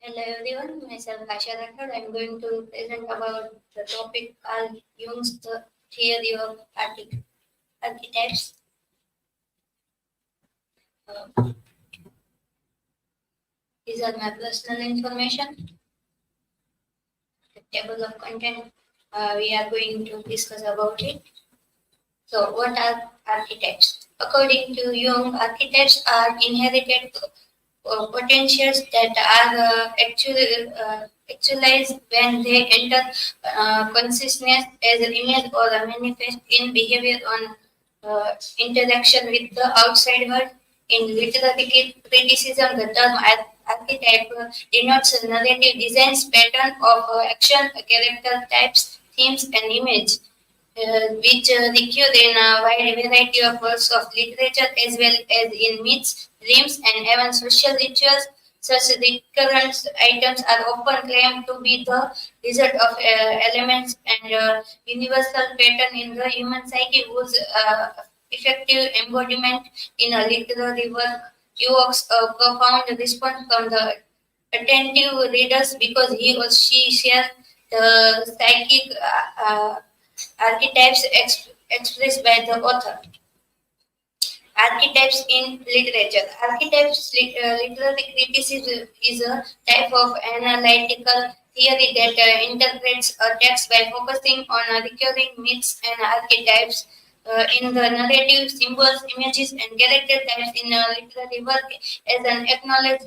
Hello everyone, myself Asha Rathod. I'm going to present about the topic Carl Jung's theory of archetypes. Uh, these are my personal information. The table of content. We are going to discuss about it. So, what are archetypes? According to Jung, archetypes are inherited potentials that are actualized when they enter consciousness as an image or a manifest in behavior on interaction with the outside world. In literary criticism, the term archetype denotes a narrative designs pattern of action, character types, themes, and image which recur in a wide variety of works of literature as well as in myths, dreams, and even social rituals. Such recurrent items are often claimed to be the result of elements and universal pattern in the human psyche whose effective embodiment in a literary work evokes a profound response from the attentive readers because he or she shares the psychic archetypes expressed by the author. Archetypes in literature. Archetypes literary criticism is a type of analytical theory that interprets a text by focusing on recurring myths and archetypes in the narrative, symbols, images, and character types in literary work as an acknowledged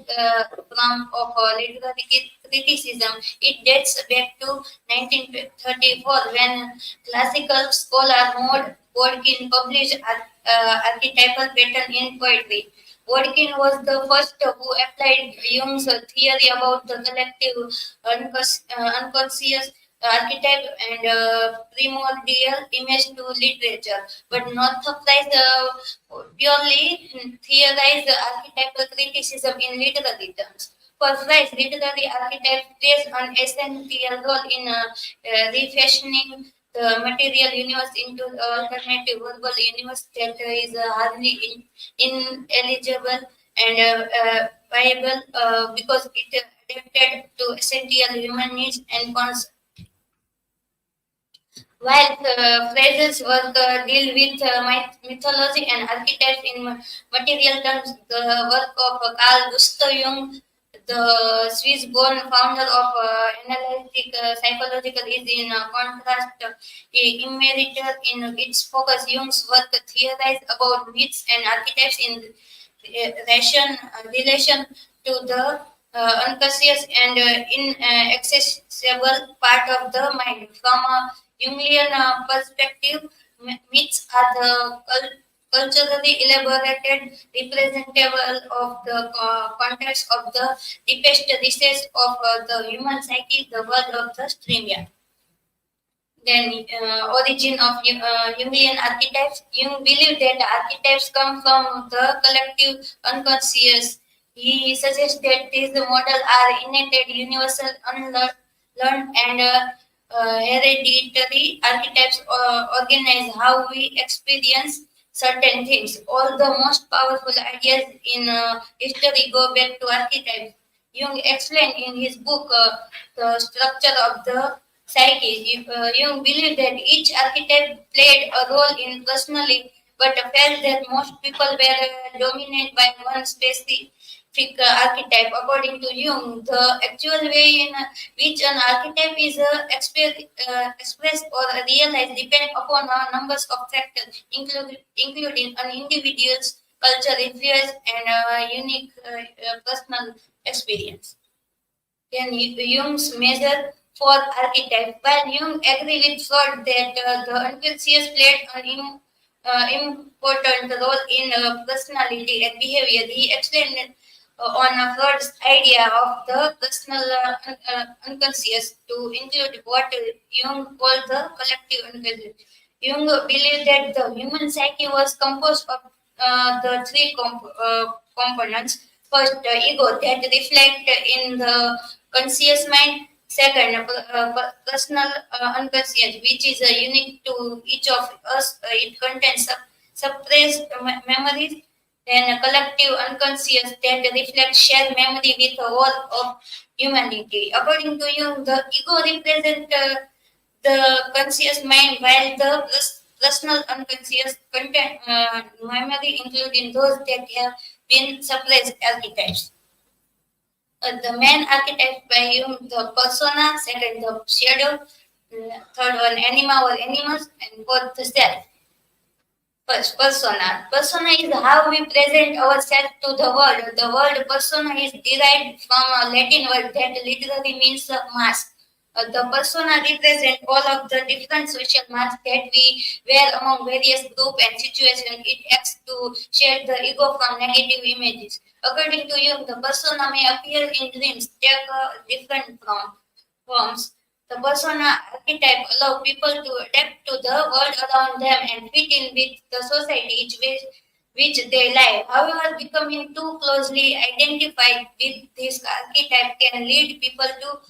form of literary criticism. It dates back to 1934 when classical scholar Maud Bodkin published archetypal pattern in poetry. Bodkin was the first who applied Jung's theory about the collective unconscious archetype and primordial image to literature, but not surprised purely theorized archetypal criticism in literary terms. For Fries, literary archetypes plays an essential role in refashioning the material universe into alternative verbal universe that is hardly ineligible and viable because it adapted to essential human needs and while Fraser's work deal with mythology and archetypes in material terms, the work of Carl Gustav Jung, the Swiss-born founder of analytic psychological, is in contrast immaterial in its focus. Jung's work theorized about myths and archetypes in relation to the unconscious and inaccessible part of the mind. From a Jungian perspective, myths are the culturally elaborated representative of the context of the deepest recess of the human psyche, the world of the stream. Then, origin of Jungian archetypes. Jung believed that archetypes come from the collective unconscious. He suggests that these models are innate, universal, unlearned, and hereditary. Archetypes organize how we experience certain things. All the most powerful ideas in history go back to archetypes. Jung explained in his book the structure of the psyche. Jung believed that each archetype played a role in personally, but felt that most people were dominated by one specific archetype. According to Jung, the actual way in which an archetype is expressed or realized depend upon a numbers of factors, including an individual's culture, influence, and unique personal experience. Then Jung's measure for archetype. While Jung agreed with Freud that the unconscious played an important role in personality and behavior, he explained on Freud's idea of the personal unconscious to include what Jung called the collective unconscious. Jung believed that the human psyche was composed of the three components. First, ego that reflect in the conscious mind. Second, personal unconscious, which is unique to each of us. It contains suppressed memories then a collective unconscious that reflects shared memory with the whole of humanity. According to Jung, the ego represents the conscious mind, while the personal unconscious content memory, including those that have been suppressed archetypes. The main archetype by Jung, the persona, second the shadow, third one anima or animus, and fourth the self. First, persona. Persona is how we present ourselves to the world. The word persona is derived from a Latin word that literally means mask. The persona represents all of the different social masks that we wear among various groups and situations. It acts to shade the ego from negative images. According to Jung, the persona may appear in dreams, take different forms. The persona archetype allow people to adapt to the world around them and fit in with the society which they live. However, becoming too closely identified with this archetype can lead people to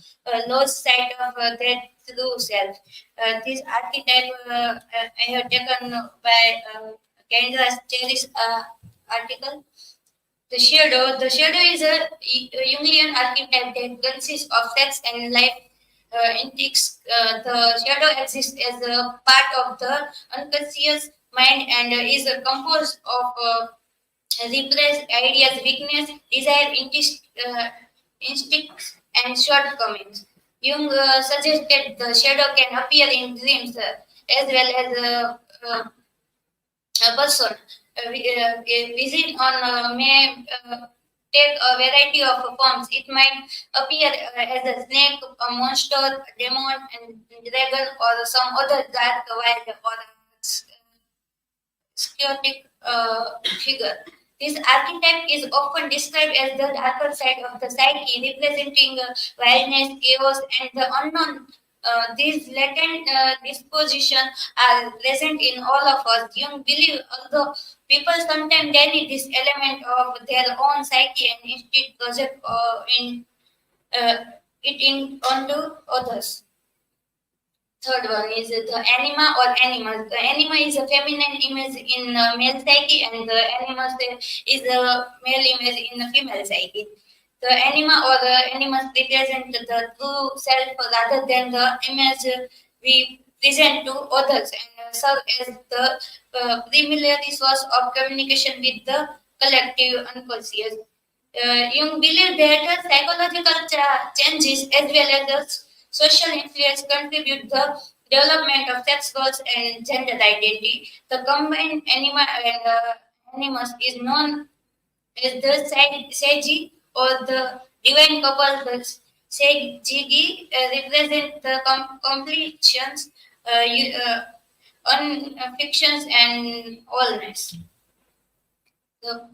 lose sight of their true self. This archetype I have taken by Kendra Cherry's article. The shadow is a Jungian archetype that consists of sex and life intakes. The shadow exists as a part of the unconscious mind and is composed of repressed ideas, weakness, desire, instincts, and shortcomings. Jung suggested the shadow can appear in dreams as well as a person. Visit on may take a variety of forms. It might appear as a snake, a monster, demon, and dragon, or some other dark, wild, or chaotic figure. This archetype is often described as the darker side of the psyche, representing wildness, chaos, and the unknown. These latent dispositions are present in all of us. Jung believe, although people sometimes deny this element of their own psyche and instead project uh, it onto others. Third one is the anima or animal. The anima is a feminine image in male psyche, and the animus is a male image in the female psyche. The anima or the animus represent the true self rather than the image we present to others and serve as the primary source of communication with the collective unconscious. Jung believed that psychological changes as well as the social influence contribute the development of sex roles and gender identity. The combined anima and animus is known as the Seiji or the divine couple. The Seiji represent the completions, fictions, and allness. The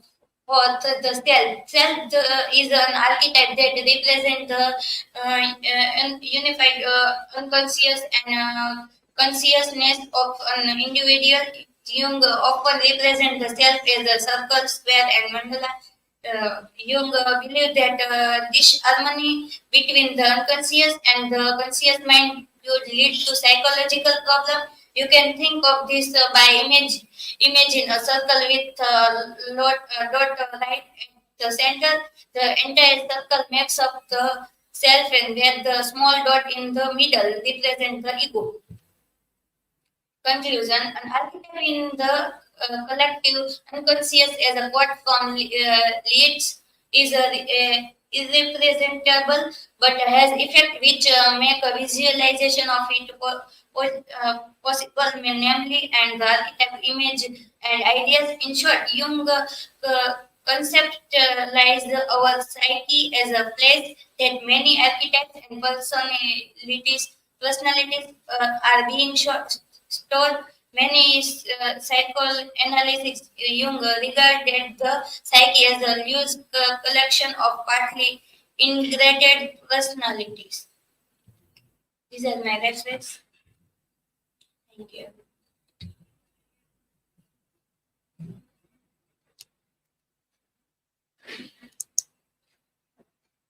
fourth, the self. Self is an archetype that represents the unified unconscious and consciousness of an individual. Jung often represents the self as a circle, square, and mandala. Jung believed that this harmony between the unconscious and the conscious mind could lead to psychological problem. You can think of this by imagine a circle with dot right at the center. The entire circle makes up the self, and where the small dot in the middle represents the ego. Conclusion: an archetype in the collective unconscious as a quote from Leeds is irrepresentable but has effect which make a visualization of it possible, namely, and the archetype image and ideas. In short, Jung conceptualized our psyche as a place that many archetypes and personalities are being stored. Many psychoanalysts Jung regarded the psyche as a loose collection of partly integrated personalities. These are my references. Thank you.